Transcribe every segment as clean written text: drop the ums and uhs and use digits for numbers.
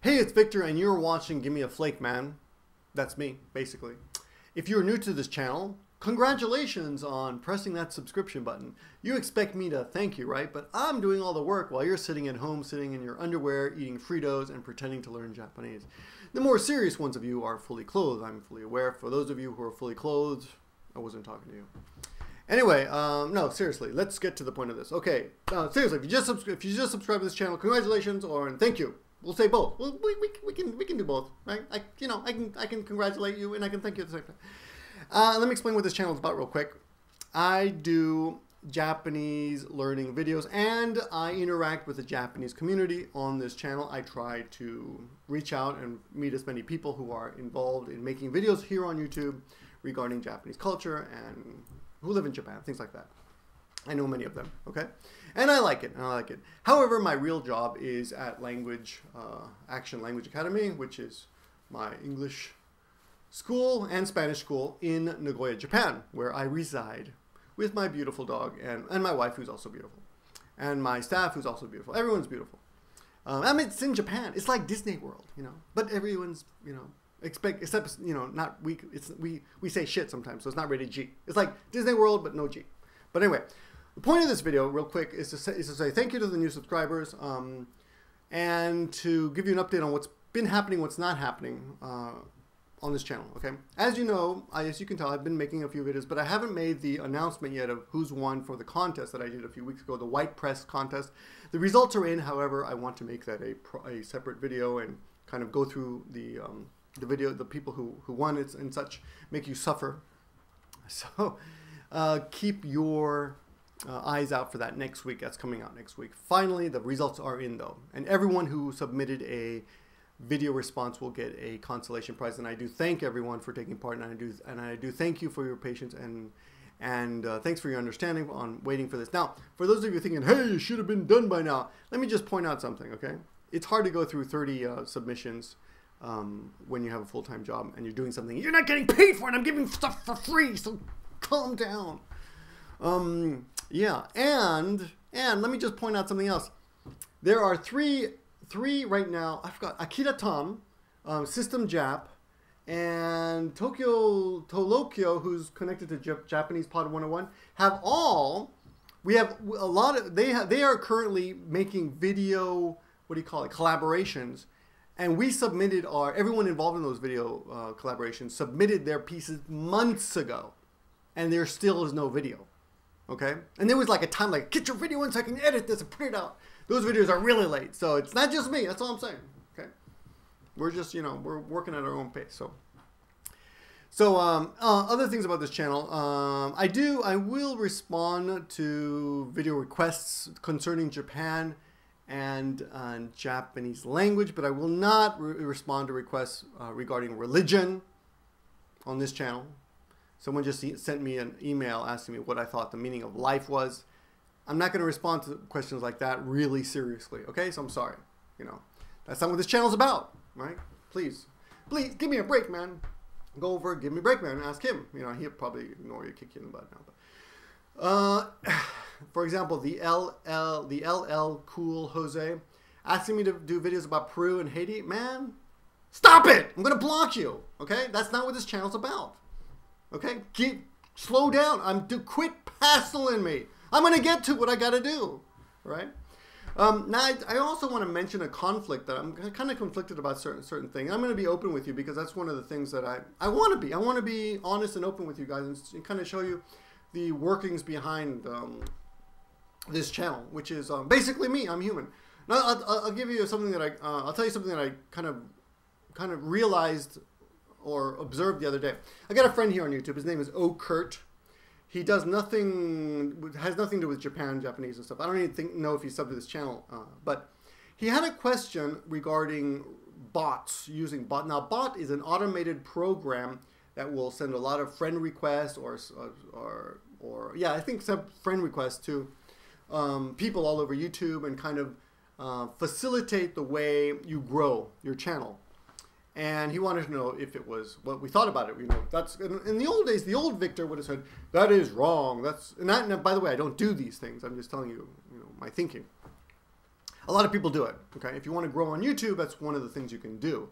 Hey, it's Victor, and you're watching Give Me a Flake, man. That's me, basically. If you're new to this channel, congratulations on pressing that subscription button. You expect me to thank you, right? But I'm doing all the work while you're sitting at home, sitting in your underwear, eating Fritos, and pretending to learn Japanese. The more serious ones of you are fully clothed. I'm fully aware. For those of you who are fully clothed, I wasn't talking to you. Anyway, no, seriously, let's get to the point of this. Okay, seriously, if you just subscribe to this channel, congratulations, or thank you. We'll say both. Well, we can do both, right? I can congratulate you and I can thank you at the same time. Let me explain what this channel is about real quick. I do Japanese learning videos and I interact with the Japanese community on this channel. I try to reach out and meet as many people who are involved in making videos here on YouTube regarding Japanese culture and who live in Japan, things like that. I know many of them, okay? And I like it, However, my real job is at Action Language Academy, which is my English school and Spanish school in Nagoya, Japan, where I reside with my beautiful dog and my wife, who's also beautiful, and my staff, who's also beautiful. Everyone's beautiful. I mean, it's in Japan. It's like Disney World, you know, but everyone's, you know, except, you know, not we say shit sometimes, so it's not rated G. It's like Disney World, but no G. But anyway, the point of this video, real quick, is to say thank you to the new subscribers and to give you an update on what's been happening, what's not happening on this channel, okay? As you know, as you can tell, I've been making a few videos, but I haven't made the announcement yet of who's won for the contest that I did a few weeks ago, the White Press contest. The results are in, however, I want to make that a separate video and kind of go through the video, the people who won it and such, make you suffer. So keep your eyes out for that next week. That's coming out next week. Finally, the results are in though, and everyone who submitted a video response will get a consolation prize. And I do thank everyone for taking part, and I do thank you for your patience and thanks for your understanding on waiting for this. Now, for those of you thinking, hey, it should have been done by now, let me just point out something, okay? It's hard to go through 30 submissions when you have a full-time job and you're doing something you're not getting paid for, and I'm giving stuff for free, so calm down. Yeah, and let me just point out something else. There are three right now. I forgot. Akira Tom, System Jap, and Tolokyo, who's connected to Japanese Pod 101, have all. We have a lot of. They are currently making video. What do you call it? Collaborations. And we submitted everyone involved in those video collaborations submitted their pieces months ago, and there still is no video. Okay, and there was like a time like, get your video in so I can edit this and put it out. Those videos are really late, so it's not just me. That's all I'm saying. Okay, we're just, you know, we're working at our own pace. So other things about this channel, I will respond to video requests concerning Japan and Japanese language, but I will not respond to requests regarding religion on this channel. Someone just sent me an email asking me what I thought the meaning of life was. I'm not going to respond to questions like that really seriously, okay? So I'm sorry. You know, that's not what this channel's about, right? Please give me a break, man. Go over, give me a break, man, and ask him. You know, he'll probably ignore you, kick you in the butt now. But, for example, the LL Cool Jose asking me to do videos about Peru and Haiti. Man, stop it! I'm going to block you, okay? That's not what this channel's about. Okay, slow down. Quit hassling me. I'm gonna get to what I gotta do, right? Now I also want to mention a conflict that I'm kind of conflicted about certain things. I'm gonna be open with you because that's one of the things that I want to be. I want to be honest and open with you guys and kind of show you the workings behind this channel, which is basically me. I'm human. Now I'll give you something that I'll tell you something that I kind of realized or observed the other day. I got a friend here on YouTube. His name is Kurt. He does nothing, has nothing to do with Japan, Japanese and stuff. I don't even know if he's subbed to this channel, but he had a question regarding bots, using bot. Now, bot is an automated program that will send a lot of friend requests or yeah, I think some friend requests to people all over YouTube and kind of facilitate the way you grow your channel. And he wanted to know if it was what we thought about it. You know, that's in the old days. The old Victor would have said that is wrong. That's and by the way, I don't do these things. I'm just telling you, you know, my thinking. A lot of people do it. Okay, if you want to grow on YouTube, that's one of the things you can do.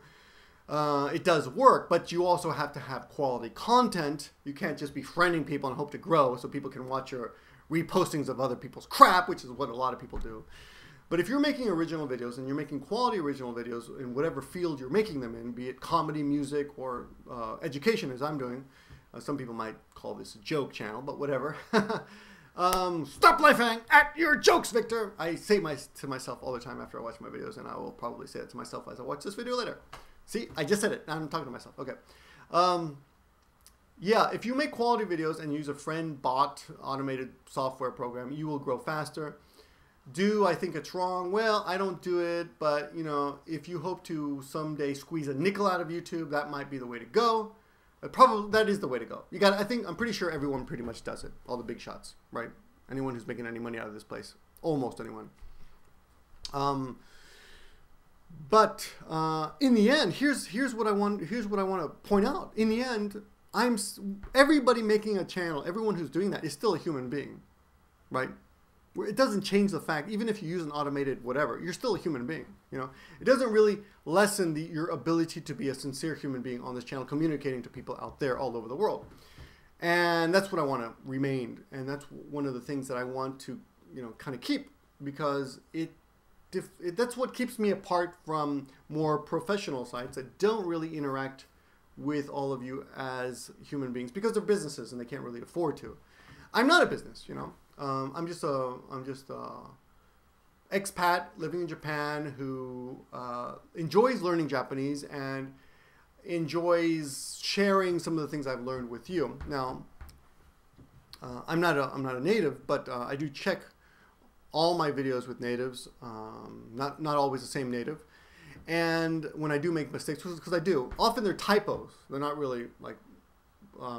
It does work, but you also have to have quality content. You can't just be friending people and hope to grow so people can watch your repostings of other people's crap, which is what a lot of people do. But if you're making original videos and you're making quality original videos in whatever field you're making them in, be it comedy, music, or education, as I'm doing, some people might call this a joke channel, but whatever. Stop laughing at your jokes, Victor. I say to myself all the time after I watch my videos, and I will probably say it to myself as I watch this video later. See, I just said it. Now I'm talking to myself. Okay. Yeah, if you make quality videos and use a friend bot automated software program, you will grow faster. Do I think it's wrong? Well, I don't do it, but you know, if you hope to someday squeeze a nickel out of YouTube, that might be the way to go. Probably that is the way to go. You got. I'm pretty sure everyone pretty much does it. All the big shots, right? Anyone who's making any money out of this place, almost anyone. But in the end, here's what I want. Here's what I want to point out. In the end, everybody making a channel. Everyone who's doing that is still a human being, right? It doesn't change the fact, even if you use an automated whatever, you're still a human being. You know, it doesn't really lessen your ability to be a sincere human being on this channel, communicating to people out there all over the world. And that's what I want to remain. And that's one of the things that I want to, you know, kind of keep, because that's what keeps me apart from more professional sites that don't really interact with all of you as human beings, because they're businesses and they can't really afford to. I'm not a business, you know. I'm just a expat living in Japan who enjoys learning Japanese and enjoys sharing some of the things I've learned with you. Now, I'm not a native, but I do check all my videos with natives, not always the same native. And when I do make mistakes, because I do, often they're typos. They're not really like,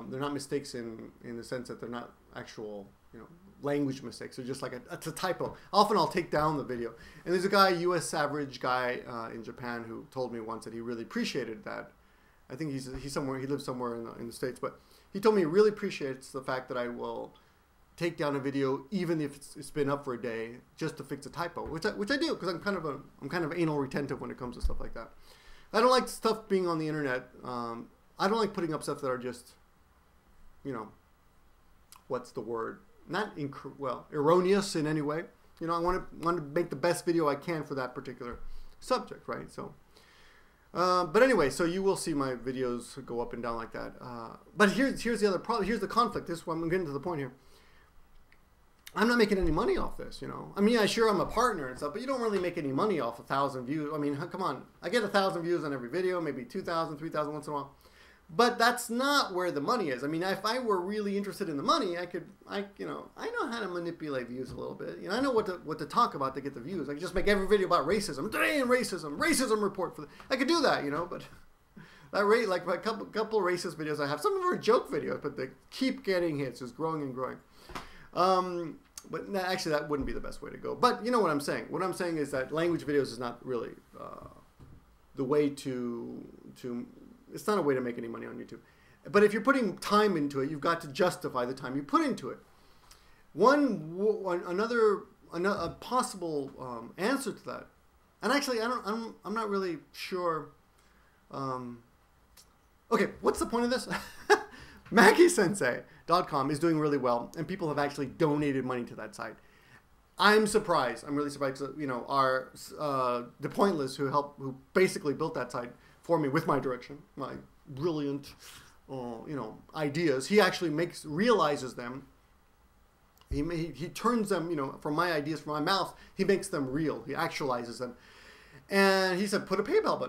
they're not mistakes in the sense that they're not actual, you know, language mistakes. They're just like it's a typo. Often I'll take down the video. And there's a guy, U.S. average guy in Japan, who told me once that he really appreciated that. I think he lives somewhere in the States, but he told me he really appreciates the fact that I will take down a video even if it's been up for a day just to fix a typo, which I do, because I'm kind of anal retentive when it comes to stuff like that. I don't like stuff being on the internet. I don't like putting up stuff that are just, you know, what's the word? Not erroneous in any way. You know, I want to make the best video I can for that particular subject, right? So, but anyway, so you will see my videos go up and down like that. But here's the other problem. Here's the conflict. This is what I'm getting to the point here. I'm not making any money off this, you know. I mean, I'm a partner and stuff, but you don't really make any money off 1,000 views. I mean, come on. I get 1,000 views on every video, maybe 2,000, 3,000 once in a while. But that's not where the money is. I mean, if I were really interested in the money, I know how to manipulate views a little bit. You know, I know what to talk about to get the views. I could just make every video about racism. Today in racism report I could do that, you know, but that rate, like a couple racist videos I have, some of them are joke videos, but they keep getting hits, just growing and growing. But actually, that wouldn't be the best way to go. But you know what I'm saying. What I'm saying is that language videos is not really the way to. It's not a way to make any money on YouTube. But if you're putting time into it, you've got to justify the time you put into it. Another possible answer to that, and actually, I'm not really sure. Okay, what's the point of this? MakiSensei.com is doing really well, and people have actually donated money to that site. I'm surprised. I'm really surprised. You know, our The Pointless, who basically built that site for me with my direction, my brilliant, you know, ideas. He actually realizes them. He turns them, you know, from my ideas, from my mouth. He makes them real. He actualizes them. And he said, put a PayPal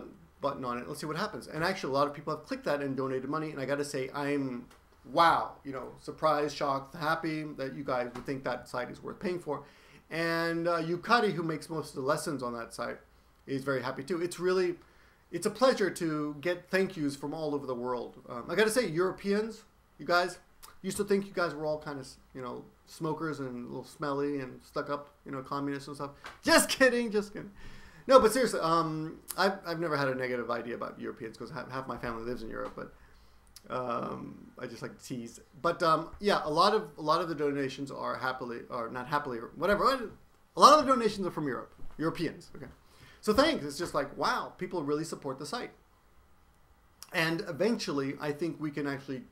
button on it. Let's see what happens. And actually, a lot of people have clicked that and donated money. And I got to say, I'm, wow, you know, surprised, shocked, happy that you guys would think that site is worth paying for. And Yukari, who makes most of the lessons on that site, is very happy too. It's a pleasure to get thank yous from all over the world. I got to say, Europeans, you guys, used to think you guys were all kind of, you know, smokers and a little smelly and stuck up, you know, communists and stuff. Just kidding, just kidding. No, but seriously, I've never had a negative idea about Europeans because half my family lives in Europe, but I just like to tease. But yeah, a lot of the donations are not happily, or whatever. A lot of the donations are from Europe. Europeans. Okay. So thanks. It's just like, wow, people really support the site. And eventually, I think we can actually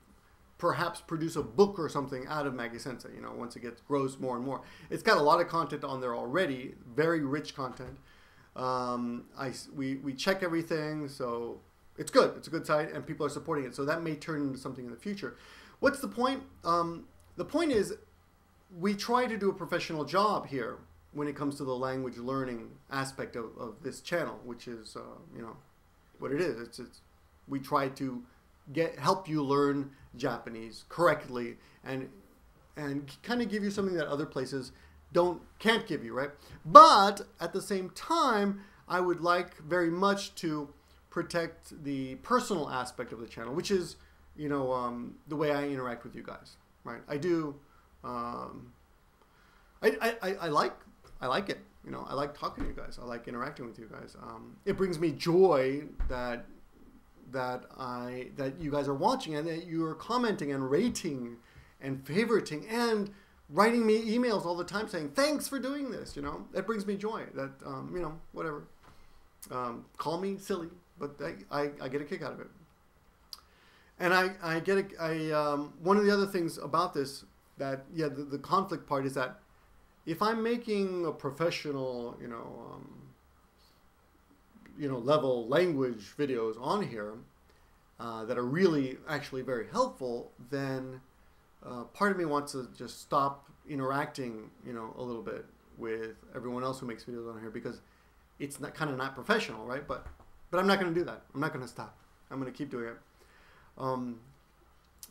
perhaps produce a book or something out of Maggie Sensei, you know, once it grows more and more. It's got a lot of content on there already, very rich content. We check everything, so it's good. It's a good site, and people are supporting it. So that may turn into something in the future. What's the point? The point is, we try to do a professional job here when it comes to the language learning aspect of this channel, which is, you know, what it is. We try to help you learn Japanese correctly and kind of give you something that other places can't give you, right? But at the same time, I would like very much to protect the personal aspect of the channel, which is, you know, the way I interact with you guys, right? I do. I like it. You know, I like talking to you guys. I like interacting with you guys. It brings me joy that you guys are watching and that you are commenting and rating and favoriting and writing me emails all the time saying thanks for doing this. You know, that brings me joy. That you know, whatever. Call me silly, but I get a kick out of it. And I get one of the other things about this that the conflict part is that if I'm making a professional, you know, level language videos on here that are really actually very helpful, then part of me wants to just stop interacting, you know, a little bit with everyone else who makes videos on here because it's kind of not professional, right? But I'm not going to do that. I'm not going to stop. I'm going to keep doing it.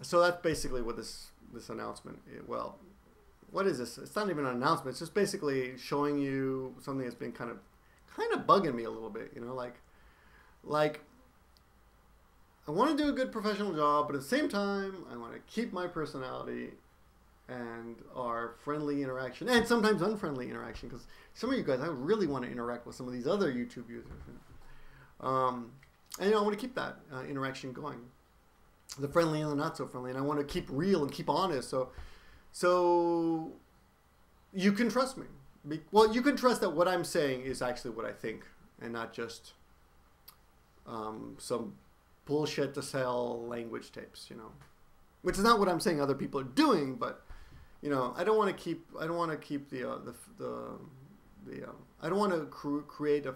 So that's basically what this announcement. Well, what is this? It's not even an announcement. It's just basically showing you something that's been kind of bugging me a little bit, you know, like I want to do a good professional job, but at the same time, I want to keep my personality and our friendly interaction, and sometimes unfriendly interaction, because some of you guys, I really want to interact with some of these other YouTube users. And, you know, I want to keep that interaction going, the friendly and the not so friendly, and I want to keep real and keep honest, so you can trust me. Well, you can trust that what I'm saying is actually what I think and not just some bullshit to sell language tapes, you know, which is not what I'm saying other people are doing, but, you know, I don't want to keep the I don't want to create a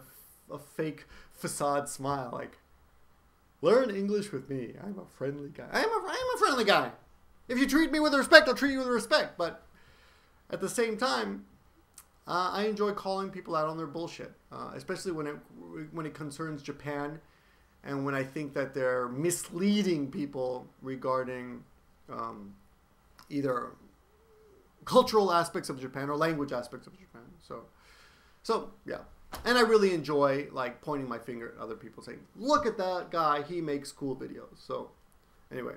fake facade smile like, learn English with me. I'm a friendly guy. I'm a friendly guy. If you treat me with respect, I'll treat you with respect. But at the same time, I enjoy calling people out on their bullshit, especially when it concerns Japan, and when I think that they're misleading people regarding either cultural aspects of Japan or language aspects of Japan. So yeah, and I really enjoy like pointing my finger at other people, saying, "Look at that guy, he makes cool videos." So anyway,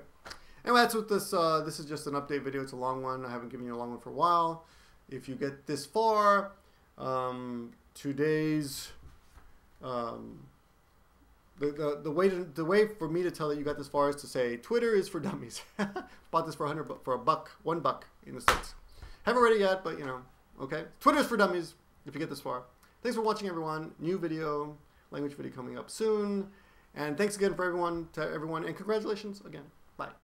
that's what this. This is just an update video. It's a long one. I haven't given you a long one for a while. If you get this far, today's the way for me to tell that you got this far is to say Twitter is for dummies. Bought this for $1 in the States. Haven't read it yet, but you know, okay. Twitter's for dummies. If you get this far, thanks for watching, everyone. New video, language video coming up soon, and thanks again to everyone, and congratulations again. Bye.